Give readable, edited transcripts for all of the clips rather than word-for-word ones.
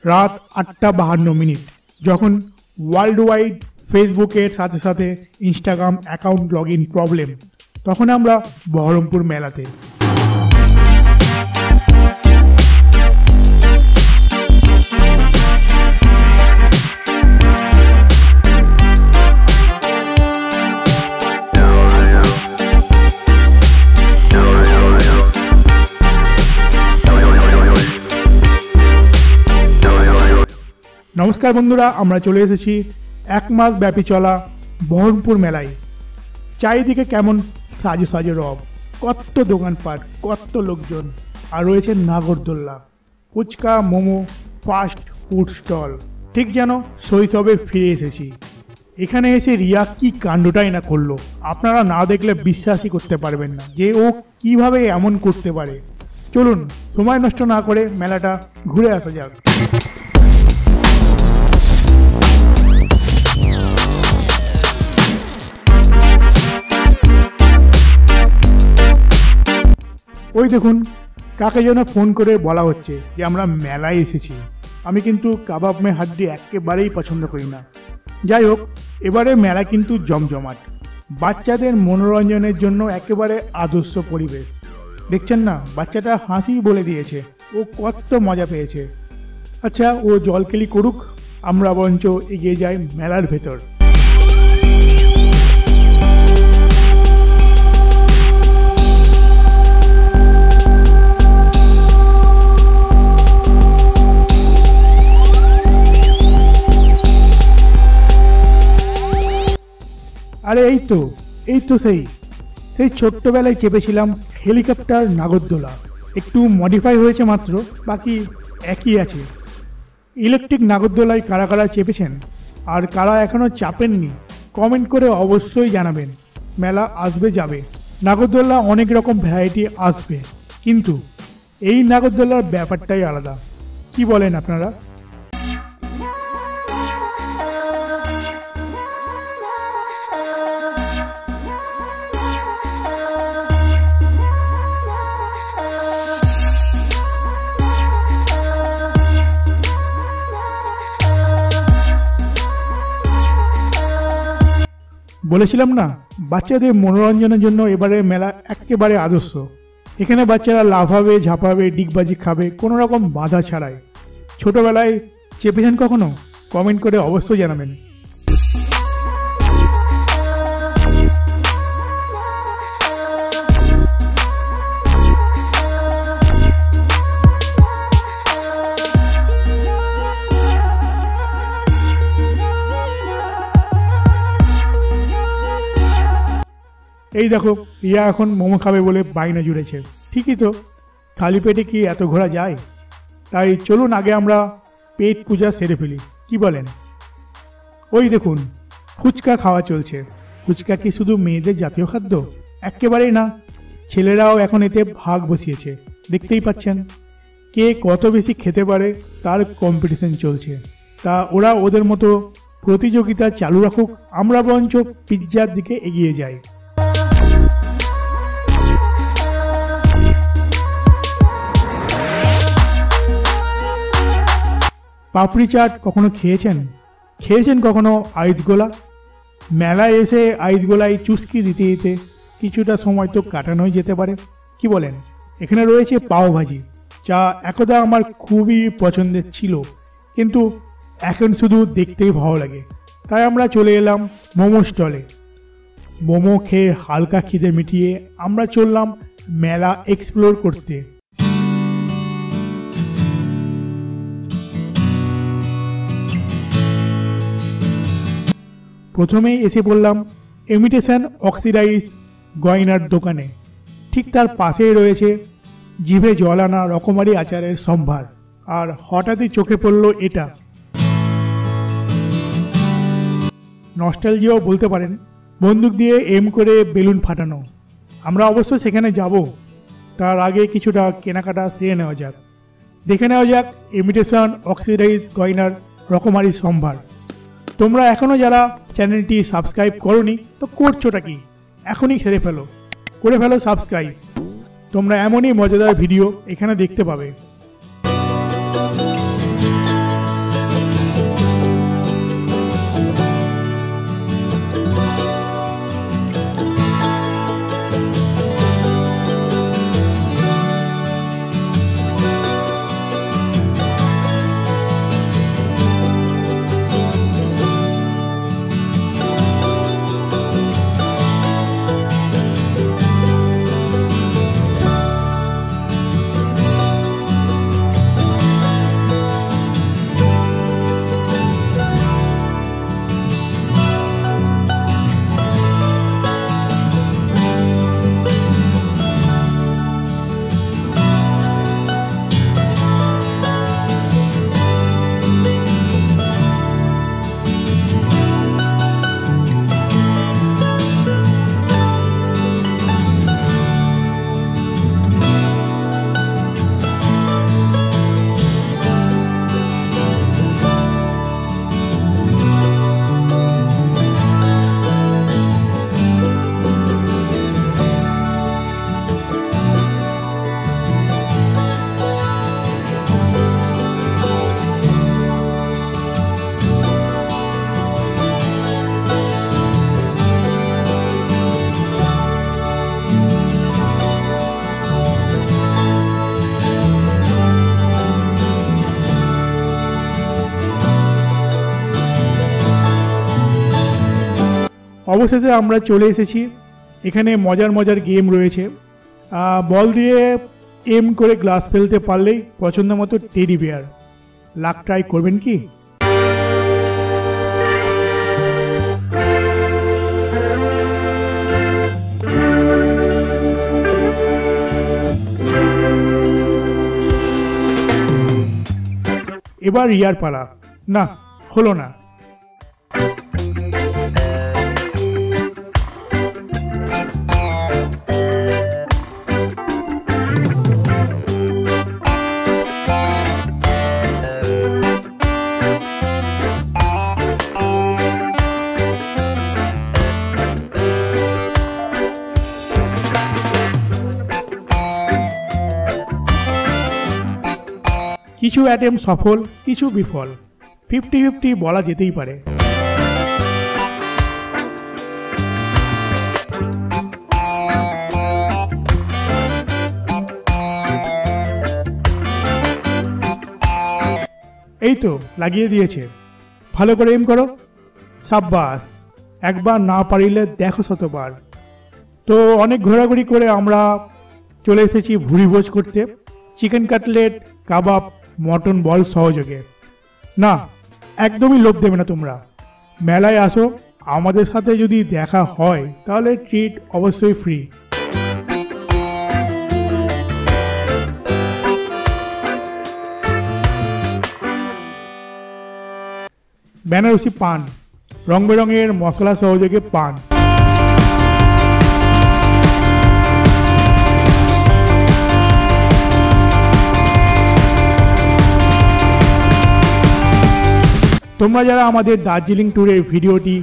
রাত 8:52 যখন world wide ফেসবুকের সাথে সাথে Instagram account log in problem, তখন আমরা বহরমপুর মেলাতে। নমস্কার বন্ধুরা, আমরা চলে এসেছি এক মাস ব্যাপী চলা বহরমপুর মেলায়। চারিদিকে কেমন সাজে সাজে রব, কত দোকানপাট, কত লোকজন, আর রয়েছে নাগরদোল্লা, phuchka, momo, fast food stall. ঠিক যেন শৈশবে ফিরে এসেছি। এখানে এসে রিয়া কি কাণ্ডটাই না করলো, আপনারা না দেখলে বিশ্বাসই করতে পারবেন না যে ও কিভাবে এমন করতে পারে। চলুন সময় নষ্ট না করে মেলাটা ঘুরে আসা যাক। ওই দেখুন, কাকে যেন ফোন করে বলা হচ্ছে যে আমরা মেলায় এসেছি। আমি কিন্তু কাবাব মে হাড্ডি একেবারেই পছন্দ করি না। যাই হোক, এবারে মেলা কিন্তু জমজমাট, বাচ্চাদের মনোরঞ্জনের জন্য একেবারে আদর্শ পরিবেশ। দেখছেন না, বাচ্চাটা হাসি বলে দিয়েছে, ও কত মজা পেয়েছে। আচ্ছা, ও জলকেলি করুক, আমরা বরঞ্চ এগিয়ে যাই মেলার ভেতর। আরে এই তো সেই ছোট্টবেলায় চেপেছিলাম হেলিকপ্টার নাগরদোলা। একটু মডিফাই হয়েছে মাত্র, বাকি একই আছে। ইলেকট্রিক নাগরদোলায় কারা কারা চেপেছেন আর কারা এখনও চাপেননি কমেন্ট করে অবশ্যই জানাবেন। মেলা আসবে যাবে, নাগরদোলা অনেক রকম ভ্যারাইটি আসবে, কিন্তু এই নাগরদোলার ব্যাপারটাই আলাদা। কি বলেন আপনারা? বলেছিলাম না, বাচ্চাদের মনোরঞ্জনের জন্য এবারে মেলা একেবারে আদর্শ। এখানে বাচ্চারা লাফাবে, ঝাঁপাবে, ডিগবাজি খাবে, কোনো রকম বাধা ছাড়াই। ছোটবেলায় চেপেছেন কখনো? কমেন্ট করে অবশ্যই জানাবেন। এই দেখো, রিয়া এখন মোমো খাবে বলে বাইনা জুড়েছে। ঠিকই তো, খালি পেটে কি এত ঘোরা যায়? তাই চলুন আগে আমরা পেট পূজা সেরে ফেলি, কি বলেন? ওই দেখুন, ফুচকা খাওয়া চলছে। ফুচকা কি শুধু মেয়েদের জাতীয় খাদ্য? একেবারেই না, ছেলেরাও এখন এতে ভাগ বসিয়েছে। দেখতেই পাচ্ছেন, কে কত বেশি খেতে পারে তার কম্পিটিশন চলছে। তা ওরা ওদের মতো প্রতিযোগিতা চালু রাখুক, আমরা বরঞ্চ পিৎজার দিকে এগিয়ে যাই। পাপড়ি চাট কখনো খেয়েছেন কখনো আইস গোলা? মেলায় এসে আইস গোলায় চুস্কি দিতে দিতে কিছুটা সময় তো কাটানোই যেতে পারে, কি বলেন? এখানে রয়েছে পাও ভাজি, যা একদা আমার খুবই পছন্দের ছিল, কিন্তু এখন শুধু দেখতেই ভালো লাগে। তাই আমরা চলে এলাম মোমো স্টলে। মোমো খেয়ে হালকা খিদে মিটিয়ে আমরা চললাম মেলা এক্সপ্লোর করতে। প্রথমেই এসে পড়লাম ইমিটেশন অক্সিডাইজ গয়নার দোকানে। ঠিক তার পাশেই রয়েছে জিভে জল আনা রকমারি আচারের সম্ভার। আর হঠাৎই চোখে পড়ল এটা, নস্টালজিয়াও বলতে পারেন, বন্দুক দিয়ে এম করে বেলুন ফাটানো। আমরা অবশ্য সেখানে যাব, তার আগে কিছুটা কেনাকাটা সেরে নেওয়া যাক। দেখে নেওয়া যাক ইমিটেশন অক্সিডাইজ গয়নার রকমারি সম্ভার। তোমরা এখনও যারা চ্যানেলটি সাবস্ক্রাইব করোনি তো করছোটা কি, এখনই করে ফেলো সাবস্ক্রাইব। তোমরা এমনই মজাদার ভিডিও এখানে দেখতে পাবে। অবশেষে আমরা চলে এসেছি। এখানে মজার মজার গেম রয়েছে। বল দিয়ে এম করে গ্লাস ফেলতে পারলেই পছন্দ মতো টেডি বিয়ার। লাক ট্রাই করবেন কি? এবার রিয়ার পালা। না, হলো না। কিছু অ্যাটেম্প সফল, কিছু বিফল। 50-50 বলা যেতেই পারে। এই তো লাগিয়ে দিয়েছে। ভালো করে এম করো। সাব্বাস। একবার না পারিলে দেখো শতবার। তো অনেক ঘোরাঘুরি করে আমরা চলে এসেছি ভুরিভোজ করতে। চিকেন কাটলেট, কাবাব, মটন বল সহযোগে। না, একদমই লোভ দেবে না তোমরা। মেলায় আসো, আমাদের সাথে যদি দেখা হয় তাহলে ট্রিট অবশ্যই ফ্রি। বেনারসি পান, রং বেরঙের মশলা সহযোগে পান। তোমরা যারা আমাদের দার্জিলিং ট্যুরের ভিডিওটি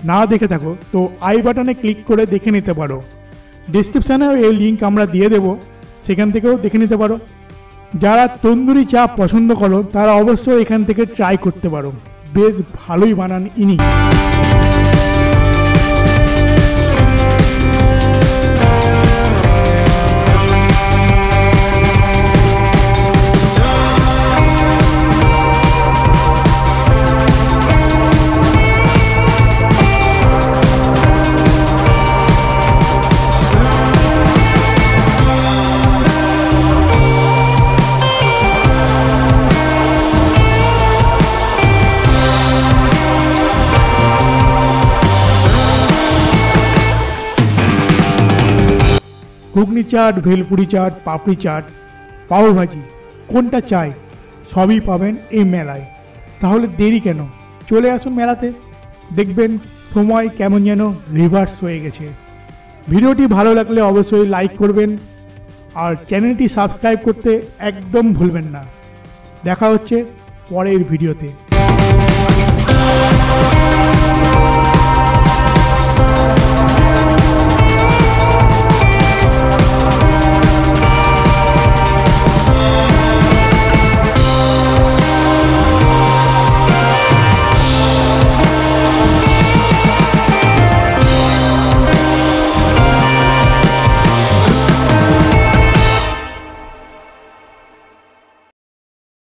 না দেখে থাকো তো আই বাটনে ক্লিক করে দেখে নিতে পারো। ডিসক্রিপশানেও এই লিঙ্ক আমরা দিয়ে দেব, সেখান থেকেও দেখে নিতে পারো। যারা তন্দুরি চা পছন্দ করো তারা অবশ্যই এখান থেকে ট্রাই করতে পারো। বেশ ভালোই বানান ইনি। ঘুগনি চাট, ভেলপুরি চাট, পাপড়ি চাট, পাওভাজি, কোনটা চাই সবই পাবেন এই মেলায়। তাহলে দেরি কেন? চলে আসুন মেলাতে, দেখবেন সময় কেমন যেন রিভার্স হয়ে গেছে। ভিডিওটি ভালো লাগলে অবশ্যই লাইক করবেন আর চ্যানেলটি সাবস্ক্রাইব করতে একদম ভুলবেন না। দেখা হচ্ছে পরের ভিডিওতে।